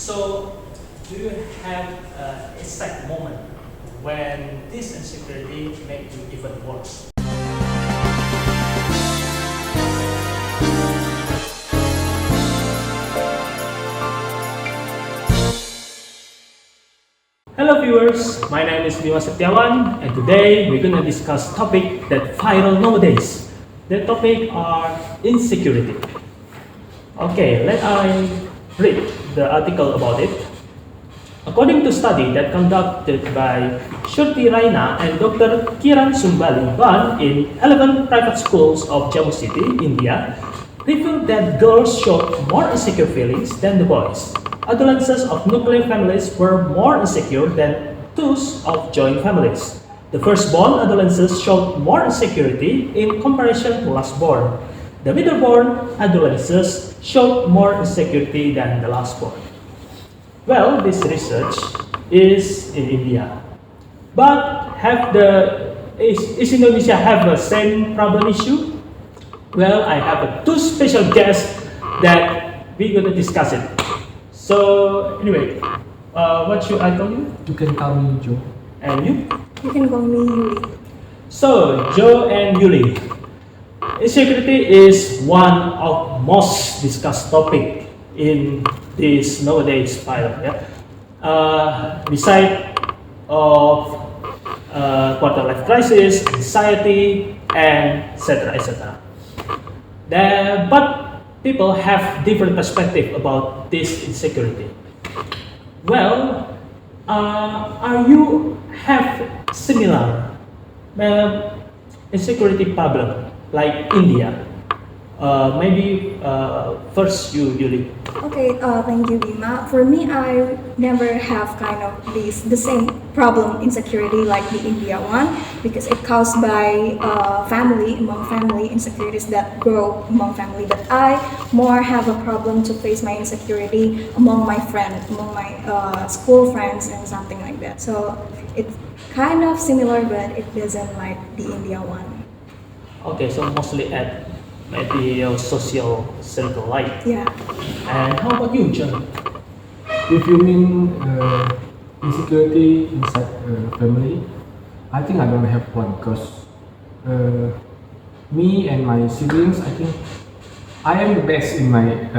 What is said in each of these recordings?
So, do you have a exact moment when this insecurity made you even worse? Hello viewers, my name is Bima and today we're gonna discuss topic that viral nowadays. The topic are insecurity. Okay, let I read the article about it. According to study that conducted by Shruti Raina and Dr. Kiran Sumbali Ban in 11 private schools of Jammu City, India, revealed that girls showed more insecure feelings than the boys. Adolescents of nuclear families were more insecure than those of joint families. The firstborn adolescents showed more insecurity in comparison to lastborn. The middleborn adolescents showed more insecurity than the lastborn. Well, this research is in India. But is Indonesia have the same problem issue? Well, I have two special guests that we're going to discuss it. So, anyway, what should I call you? You can call me Joe. And you? You can call me Yuli. So, Joe and Yuli. Insecurity is one of most discussed topic in this nowadays file. Yeah? Beside of quarter life crisis, anxiety, and etc. But people have different perspective about this insecurity. Well, are you have similar insecurity problem like India? Maybe first you, Yuli. Okay, thank you, Bima. For me, I never have kind of the same problem insecurity like the India one because it caused by among family insecurities that grow among family. But I more have a problem to face my insecurity among my friends, among my school friends, and something like that. So it's kind of similar, but it doesn't like the India one. Okay, so mostly at maybe your social circle, right? Yeah. And how about you, John? If you mean insecurity inside family, I think I don't have one because me and my siblings, I think I am the best in my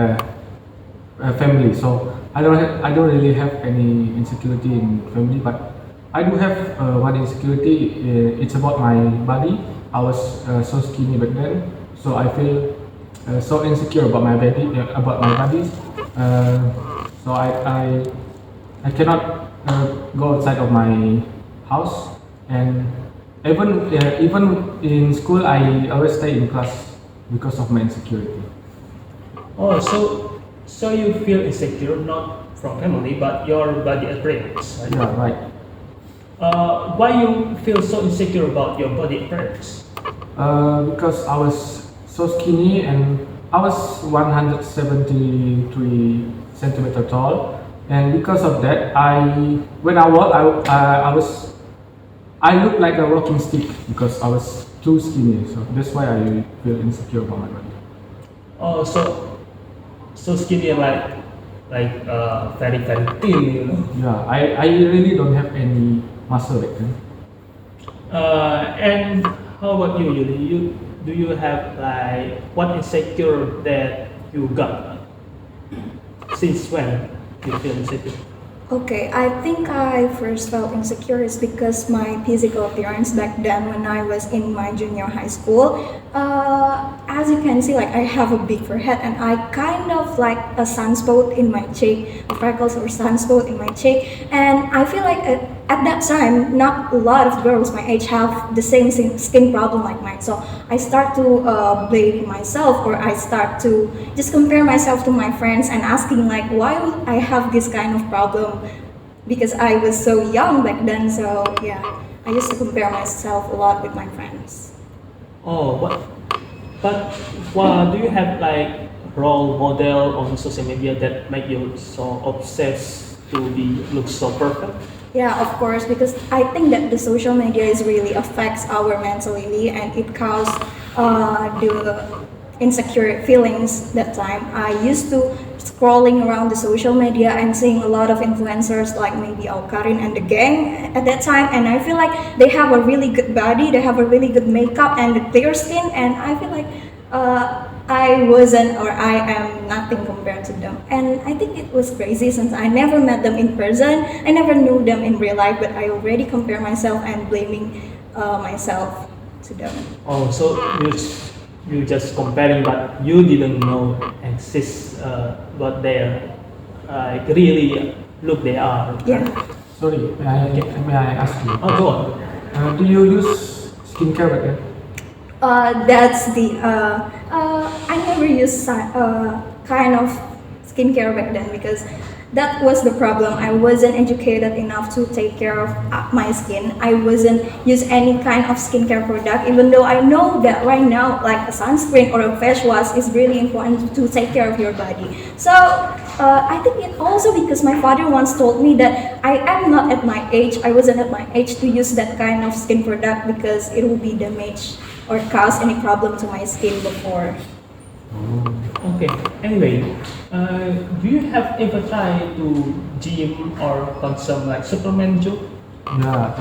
family. So I don't really have any insecurity in family, but I do have one insecurity. It's about my body. I was so skinny back then. So I feel so insecure about my body. So I cannot go outside of my house, and even in school I always stay in class because of my insecurity. Oh, so you feel insecure not from family but your body appearance, right? Yeah, right. Why you feel so insecure about your body appearance? Because I was so skinny and I was 173 centimeter tall, and because of that, when I walk, I look like a walking stick because I was too skinny. So that's why I feel insecure about my body. Oh, so skinny like very thin, you know? Yeah, I really don't have any muscle back then. And how about you, Yuli? Do you have like what insecure that you got? Since when you feel insecure? Okay, I think I first felt insecure is because my physical appearance back then when I was in my junior high school. As you can see, like I have a big forehead and I kind of like a sunspot in my cheek, freckles or sunspot in my cheek, and I feel like at that time, not a lot of girls my age have the same skin problem like mine. So I start to blame myself, or I start to just compare myself to my friends and asking like, why would I have this kind of problem? Because I was so young back then. So yeah, I used to compare myself a lot with my friends. Oh, but do you have like role model on social media that make you so obsessed to look so perfect? Yeah, of course, because I think that the social media is really affects our mentality and it causes the insecure feelings that time. I used to scrolling around the social media and seeing a lot of influencers like maybe Karin and the gang at that time, and I feel like they have a really good body, they have a really good makeup and their skin, and I feel like I wasn't, or I am nothing compared to them. And I think it was crazy since I never met them in person, I never knew them in real life, but I already compare myself and blaming myself to them. Oh, so you just comparing, but you didn't know exist what they really look they are. Yeah. Sorry, may I ask you? Oh, go on. Do you use skincare back then? That's the I never used kind of skincare back then because that was the problem. I wasn't educated enough to take care of my skin. I wasn't use any kind of skincare product, even though I know that right now, like a sunscreen or a face wash is really important to take care of your body. So I think it also because my father once told me that I am not at my age. I wasn't at my age to use that kind of skin product because it will be damaged or cause any problem to my skin before. Okay. Anyway, do you have ever tried to gym or consume like supplement juice? Yeah,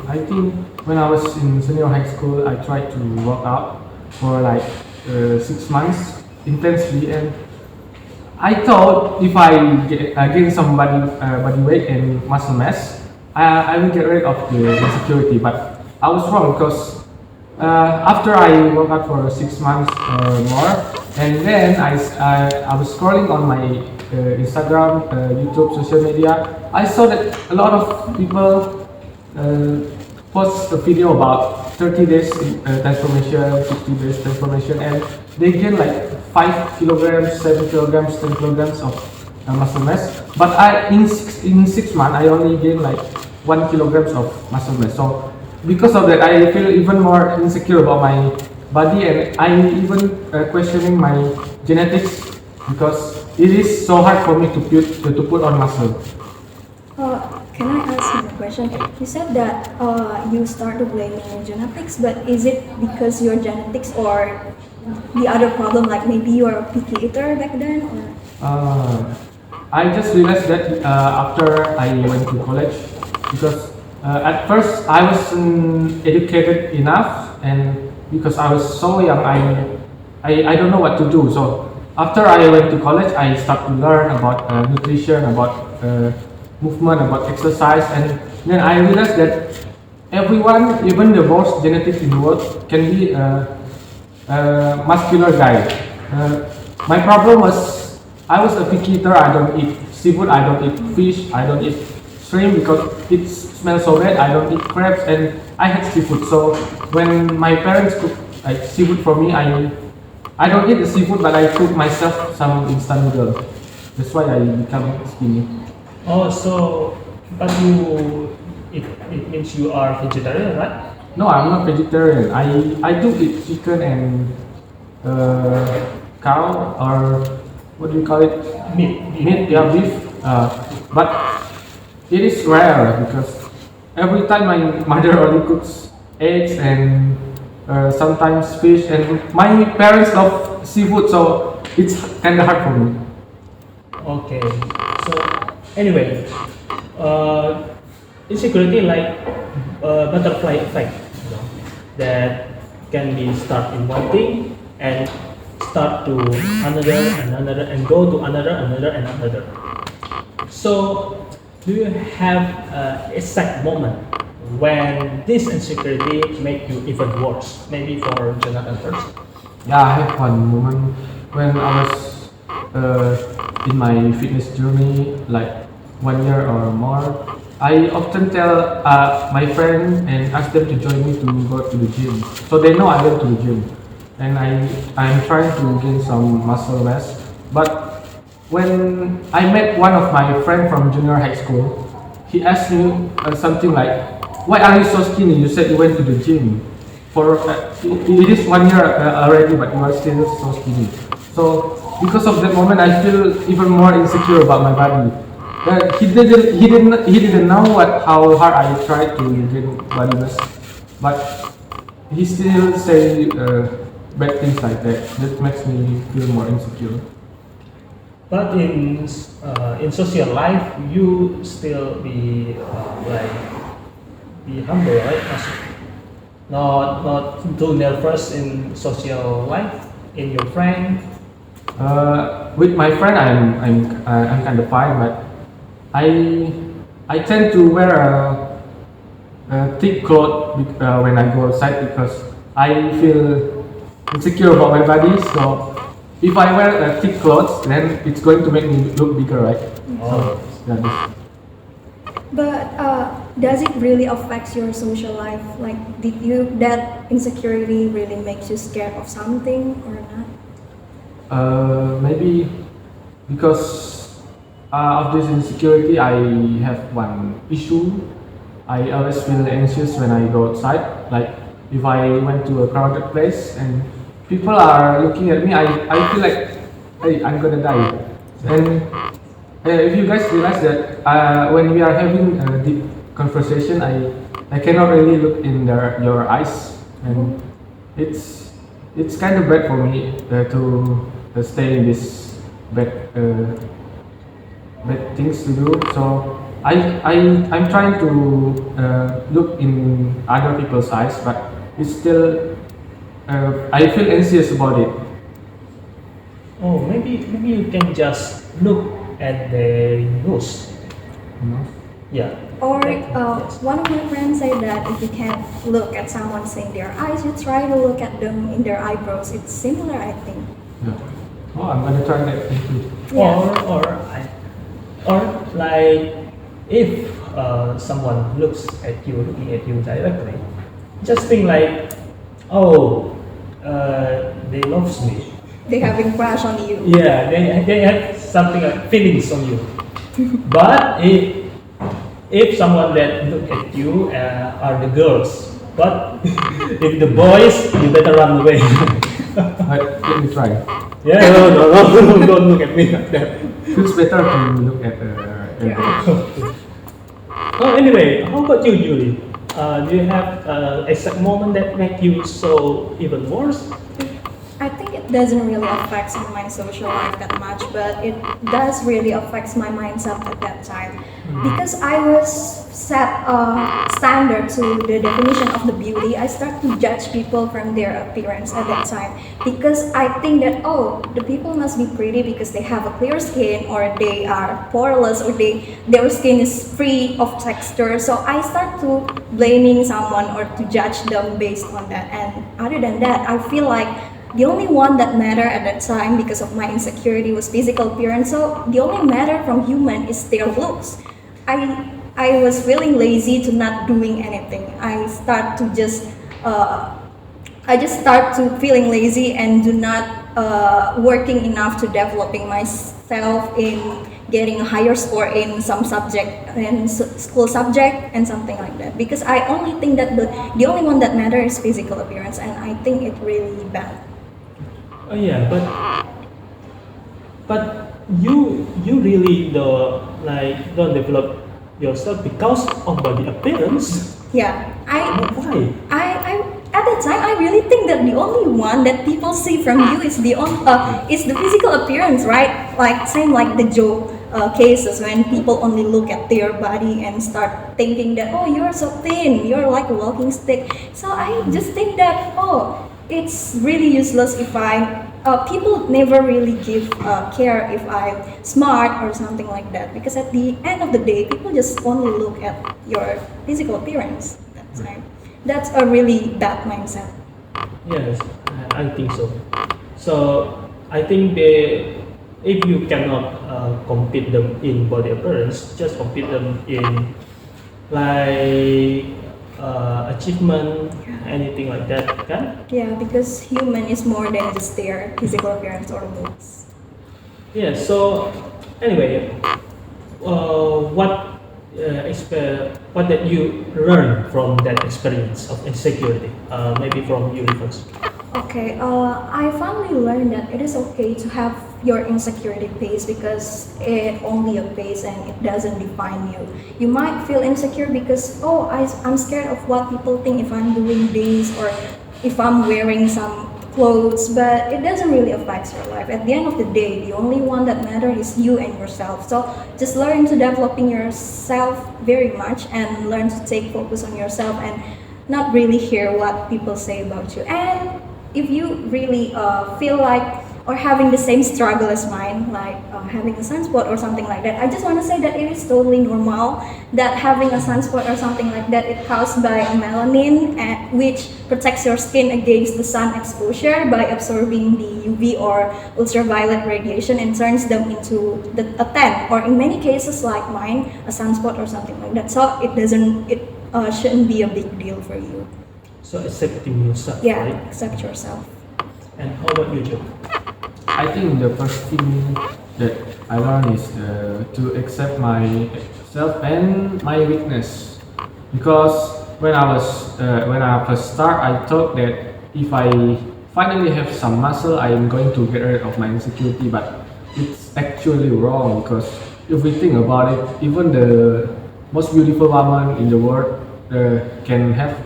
I think when I was in senior high school, I tried to work out for like 6 months intensely, and I thought if I gain some body weight and muscle mass, I will get rid of the insecurity. But I was wrong because after I worked out for 6 months or more, and then I was scrolling on my Instagram, YouTube, social media. I saw that a lot of people post a video about 30 days transformation, 60 days transformation, and they gain like 5 kilograms, 7 kilograms, 10 kilograms of muscle mass. But in 6 months, I only gained like 1 kilograms of muscle mass. So because of that, I feel even more insecure about my body, and I'm even questioning my genetics because it is so hard for me to put on muscle. Can I ask you a question? You said that you started blaming your genetics, but is it because your genetics or the other problem, like maybe you are a picky eater back then? Or? I just realized that after I went to college, because at first I wasn't educated enough, and because I was so young, I don't know what to do. So after I went to college, I started to learn about nutrition, about movement, about exercise, and then I realized that everyone, even the most genetic in the world, can be a muscular guy. My problem was I was a picky eater. I don't eat seafood, I don't eat fish, I don't eat shrimp because it smells so bad. I don't eat crabs, and I hate seafood. So when my parents cook like seafood for me, I don't eat the seafood, but I cook myself some instant noodle. That's why I become skinny. Oh, so but it means you are vegetarian, right? No, I'm not vegetarian. I do eat chicken and cow, or what do you call it? Meat, yeah, beef. But it is rare because every time my mother only cooks eggs and sometimes fish, and my parents love seafood, so it's kind of hard for me. Okay. So anyway, insecurity like butterfly effect, that can be start in one thing and start to another and go to another and another. So do you have a exact moment when this insecurity make you even worse? Maybe for Jonathan first. Yeah, I have one moment when I was in my fitness journey, like 1 year or more. I often tell my friend and ask them to join me to go to the gym, so they know I went to the gym, and I'm trying to gain some muscle mass. But when I met one of my friend from junior high school, he asked me something like, "Why are you so skinny? You said you went to the gym for it is 1 year already, but you are still so skinny." So because of that moment, I feel even more insecure about my body. He didn't know how hard I tried to gain body mass, but he still say bad things like that. That makes me feel more insecure. But in social life, you still be humble, right? Not too nervous in social life in your friend. With my friend, I'm kind of fine, but I tend to wear a thick cloth when I go outside because I feel insecure about my body. So if I wear a thick clothes, then it's going to make me look bigger, right? Oh. So, yeah, But does it really affect your social life? Like, did you that insecurity really makes you scared of something or not? maybe because of this insecurity, I have one issue. I always feel anxious when I go outside. Like if I went to a crowded place and people are looking at me, I feel like, hey, I'm gonna die. And if you guys realize that when we are having a deep conversation, I cannot really look in your eyes, and it's kind of bad for me to stay in this bad things to do. So I'm trying to look in other people's eyes, but it's still I feel anxious about it. Oh, maybe you can just look at the nose. You know? Yeah. Or Yes. one of my friends said that if you can't look at someone in their eyes, you try to look at them in their eyebrows. It's similar, I think. Yeah. Oh, I'm gonna try that. Thank you. Yeah. Or like if someone looks at you, looking at you directly, just think like, oh, they loves me. They have been crush on you. Yeah, they have something like feelings on you. But if someone that look at you are the girls, but if the boys, you better run away. Let me try. Yeah, no, don't look at me like that. Feels better to look at Oh, anyway, how about you, Yuli? Do you have exact moment that make you so even worse? I think it doesn't really affect my social life that much, but it does really affect my mindset at that time. Because I was set a standard to the definition of the beauty, I start to judge people from their appearance at that time. Because I think that, oh, the people must be pretty because they have a clear skin, or they are poreless, or their skin is free of texture. So I start to blaming someone or to judge them based on that. And other than that, I feel like the only one that mattered at that time because of my insecurity was physical appearance. So the only matter from human is their looks. I was feeling lazy to not doing anything. I just start to feeling lazy and do not working enough to developing myself in getting a higher score in some subject, in school subject and something like that. Because I only think that the only one that matters is physical appearance, and I think it really bad. Oh yeah, but you really don't develop yourself because of body appearance. Yeah, Why? I at that time I really think that the only one that people see from you is is the physical appearance, right? Like same like the Joe cases when people only look at their body and start thinking that, oh, you're so thin, you're like a walking stick. So I just think that, oh, it's really useless if people never really give care if I'm smart or something like that, because at the end of the day people just only look at your physical appearance. That's a really bad mindset. Yes, I think so. So I think if you cannot compete them in body appearance, just compete them in like achievement, anything like that, kan? Yeah, because human is more than just their physical appearance or looks. Yeah. So anyway, what did you learn from that experience of insecurity? Maybe from you first. Okay, I finally learned that it is okay to have your insecurity phase because it only a phase and it doesn't define you. You might feel insecure because, oh, I'm scared of what people think if I'm doing this, or if I'm wearing some clothes, but it doesn't really affect your life. At the end of the day, the only one that matters is you and yourself. So just learn to developing yourself very much and learn to take focus on yourself and not really hear what people say about you. And if you really feel like or having the same struggle as mine, like having a sunspot or something like that, I just want to say that it is totally normal that having a sunspot or something like that is caused by a melanin, which protects your skin against the sun exposure by absorbing the UV or ultraviolet radiation and turns them into a tan, or in many cases like mine, a sunspot or something like that. So it shouldn't be a big deal for you. So accepting yourself, Yeah, right? accept yourself. And how about you, Joe? I think the first thing that I learned is to accept myself and my weakness, because when I first start, I thought that if I finally have some muscle, I am going to get rid of my insecurity, but it's actually wrong, because if we think about it, even the most beautiful woman in the world can have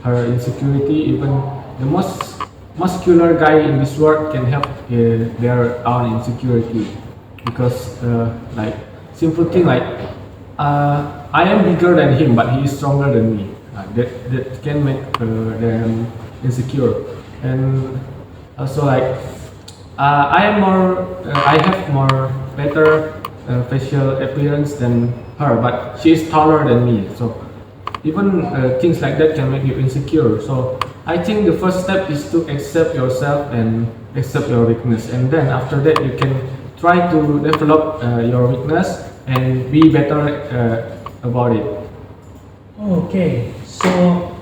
her insecurity. Even the most muscular guy in this world can have their own insecurity, because like simple thing like I am bigger than him but he is stronger than me, that can make them insecure. And also like I have more better facial appearance than her, but she is taller than me, so even things like that can make you insecure. So I think the first step is to accept yourself and accept your weakness, and then after that you can try to develop your weakness and be better about it. Okay, so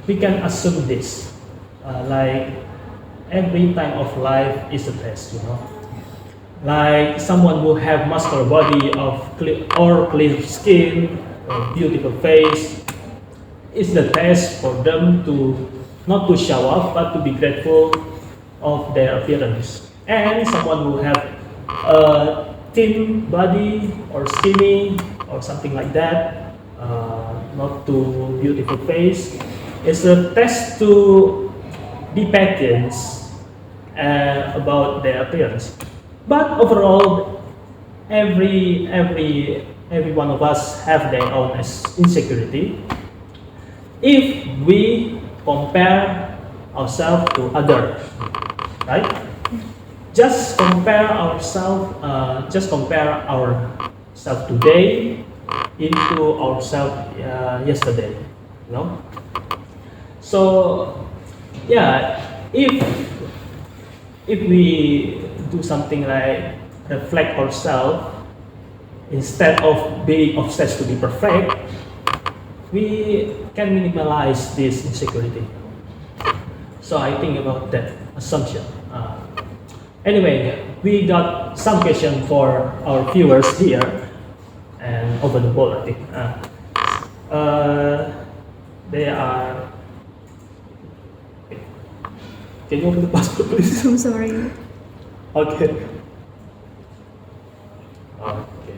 we can assume this, like every time of life is a test, you know. Like someone who have muscular body or clear skin, or beautiful face, it's the test for them to not to show off but to be grateful of their appearance. And someone who have a thin body or skinny or something like that, not too beautiful face, is a test to be patient about their appearance. But overall, every one of us have their own insecurity. If we compare ourselves to others, right? Just compare ourselves today into ourselves yesterday, you know. So yeah, if we do something like reflect ourselves instead of being obsessed to be perfect, we can minimize this insecurity. So I think about that assumption. Anyway, we got some question for our viewers here and over the board, I think. They are. Can you open the passport, please? I'm sorry. Okay. Okay.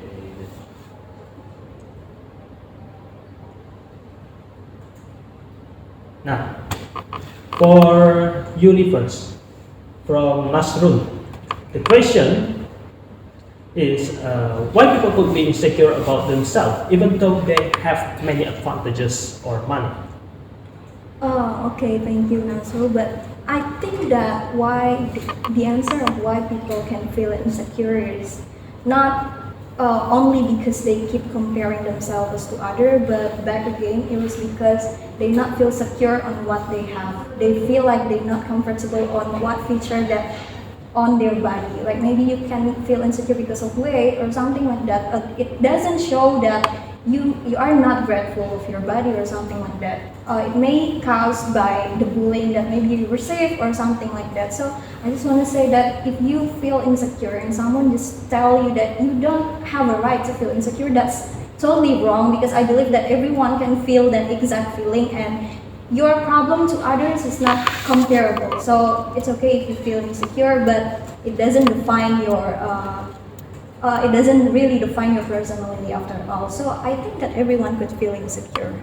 Now, for Yuli first, from Nasrul, the question is why people could be insecure about themselves even though they have many advantages or money. Okay, thank you, Nasrul. But I think that the answer of why people can feel insecure is not only because they keep comparing themselves to others, but back again, it was because they not feel secure on what they have. They feel like they're not comfortable on what feature that on their body. Like maybe you can feel insecure because of weight or something like that. It doesn't show that you are not grateful of your body or something like that. It may caused by the bullying that maybe you received or something like that. So I just want to say that if you feel insecure and someone just tell you that you don't have a right to feel insecure, that's totally wrong, because I believe that everyone can feel that exact feeling, and your problem to others is not comparable. So it's okay if you feel insecure, but it doesn't define it doesn't really define your personality after all. So I think that everyone could feel insecure.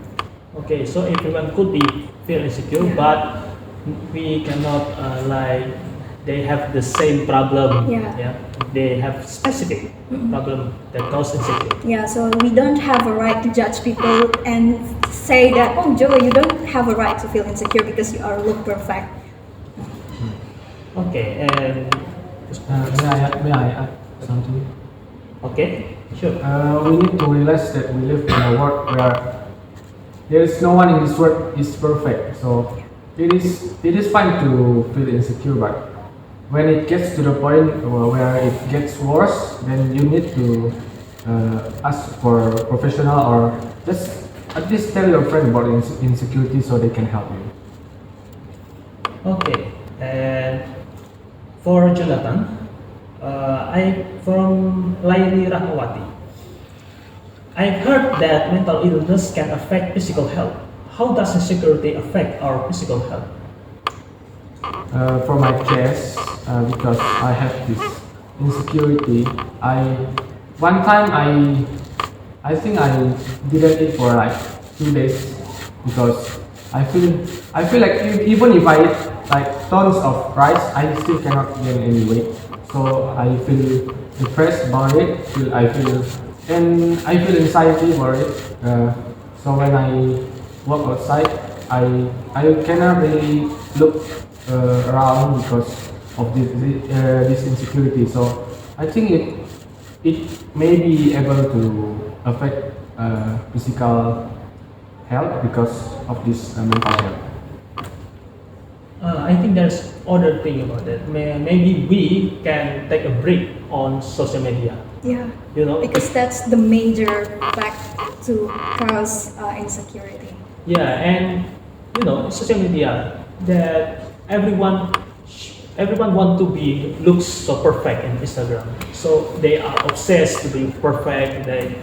Okay, so everyone could be feel insecure, Yeah. but we cannot like they have the same problem. Yeah. They have specific problem that cause insecurity. Yeah, so we don't have a right to judge people and say that, oh Joe, you don't have a right to feel insecure because you are look perfect. Okay, and May I add something? okay, sure. We need to realize that we live in a world where there is no one in this world is perfect. So it is fine to feel insecure, but when it gets to the point where it gets worse, then you need to ask for a professional or just at least tell your friend about insecurity so they can help you. Okay, and for Jonathan, I from Laili Rahmawati. I've heard that mental illness can affect physical health. How does insecurity affect our physical health? For my case, because I have this insecurity, one time I think I didn't eat for like 2 days because I feel like even if I eat like tons of rice, I still cannot gain any weight. So I feel depressed about it. I feel anxiety about it. So when I walk outside, I cannot really look around because of this insecurity. So I think it may be able to affect physical health because of this mental health. I think there's other thing about that. Maybe we can take a break on social media. Yeah, You know, because that's the major fact to cause insecurity. yeah, and you know, social media that everyone want to be looks so perfect in Instagram. So they are obsessed to be perfect. They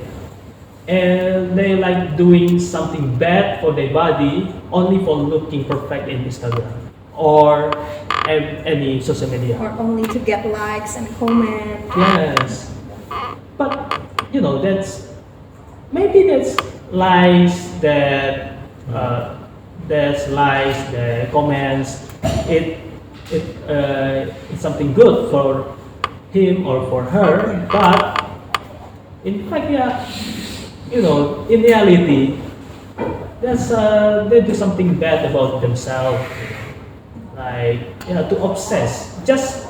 like doing something bad for their body only for looking perfect in Instagram or any social media. Or only to get likes and comments. Yes, but you know maybe that's lies that comments it's something good for him or for her, but in fact, yeah, you know, in reality, they do something bad about themselves, like to obsess, just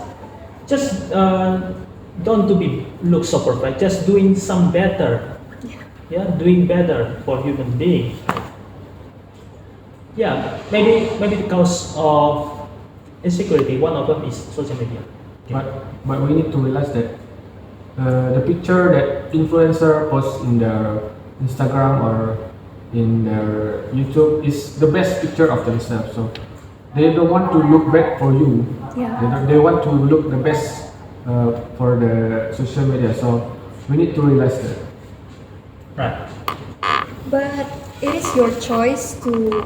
don't to be look so perfect, just doing some better, doing better for human being. Yeah, maybe the cause of insecurity, one of them is social media. Okay. But we need to realize that the picture that influencer posts in their Instagram or in their YouTube is the best picture of themselves. So they don't want to look bad for you. Yeah. They want to look the best for the social media. So we need to realize that. Right. But it is your choice to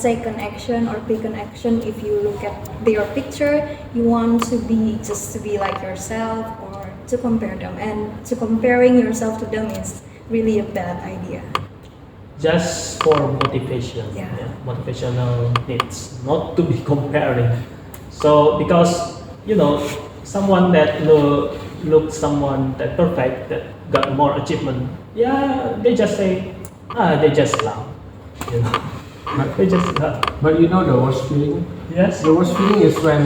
take an action or pick an action. If you look at their picture, you want to be like yourself or to compare them, and to comparing yourself to them is really a bad idea. Just for motivation, Yeah. motivational needs, not to be comparing. So because you know someone that look someone that perfect that got more achievement, they just say they just laugh, you know. They just laugh. But you know the worst feeling? Yes. The worst feeling is when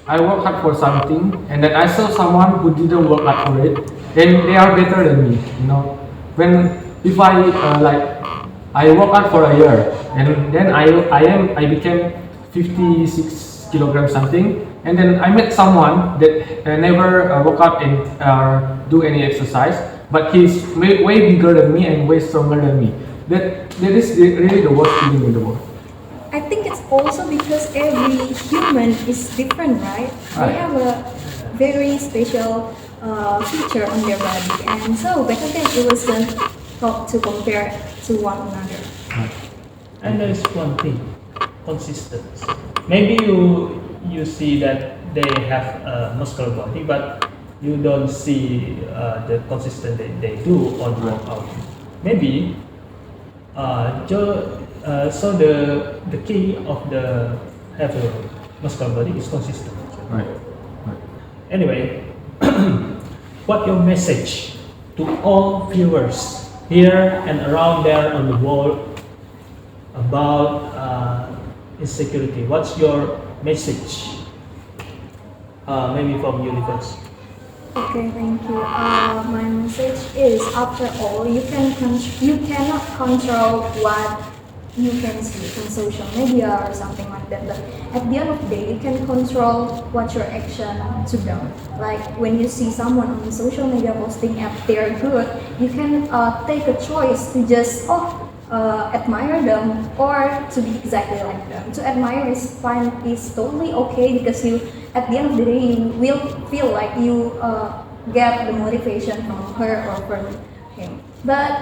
I work hard for something and then I saw someone who didn't work hard for it, then they are better than me. You know, if I work hard for a year and then I became 56 kilograms something, and then I met someone that never work out and do any exercise, but he's way bigger than me and way stronger than me. That is really the worst feeling in the world. I think it's also because every human is different, right? They Right. have a very special feature on their body, and so back again it was thought to compare to one another. And there is one thing, consistency. Maybe you see that they have a muscular body, but you don't see the consistency they do on workout. Maybe so the key of the have a muscular body is consistent. Right. Right. Anyway, what your message to all viewers here and around there on the world about insecurity? What's your message? Maybe from Yuli first. Okay, thank you. My message is, after all, you cannot control what you can see on social media or something like that. But at the end of the day, you can control what your action to do. Like when you see someone on social media posting if they're good, you can take a choice to just admire them or to be exactly like them. To admire is fine, is totally okay, because you, at the end of the day, you will feel like you get the motivation from her or from him. But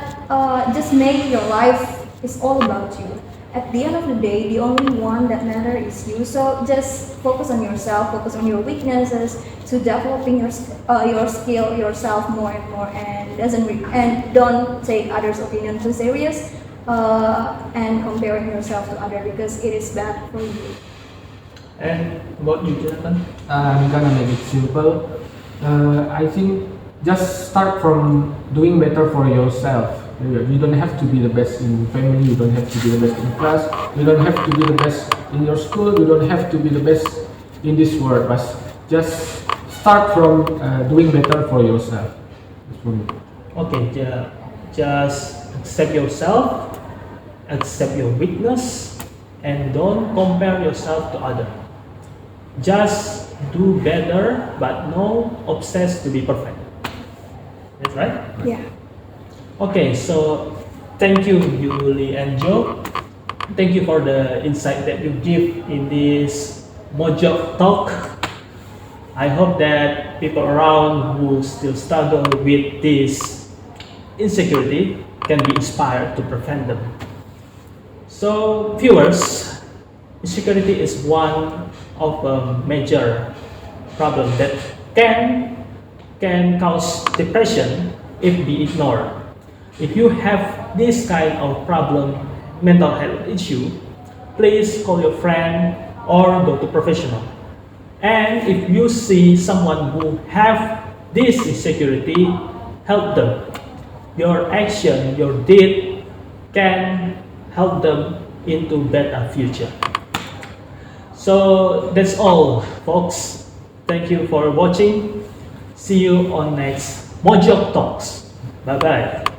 just make your life is all about you. At the end of the day, the only one that matters is you. So just focus on yourself, focus on your weaknesses, to developing your skill yourself more and more, and don't take others' opinion too serious, and comparing yourself to others, because it is bad for you. And about you, Jonathan? I'm gonna make it simple. I think just start from doing better for yourself. You don't have to be the best in family, you don't have to be the best in class, you don't have to be the best in your school, you don't have to be the best in this world, but just start from doing better for yourself. That's for me. Okay, just accept yourself, accept your weakness, and don't compare yourself to others. Just do better, but no obsessed to be perfect. That's right? Yeah. Okay, so thank you, Yuli and Joe. Thank you for the insight that you give in this Mojok talk. I hope that people around who still struggle with this insecurity can be inspired to prevent them. So, viewers, insecurity is one of a major problem that can cause depression if be ignored. If you have this kind of problem, mental health issue, please call your friend or go to professional. And if you see someone who have this insecurity, help them. Your action, your deed can help them into better future. So that's all, folks. Thank you for watching. See you on next Mojok Talks. Bye bye.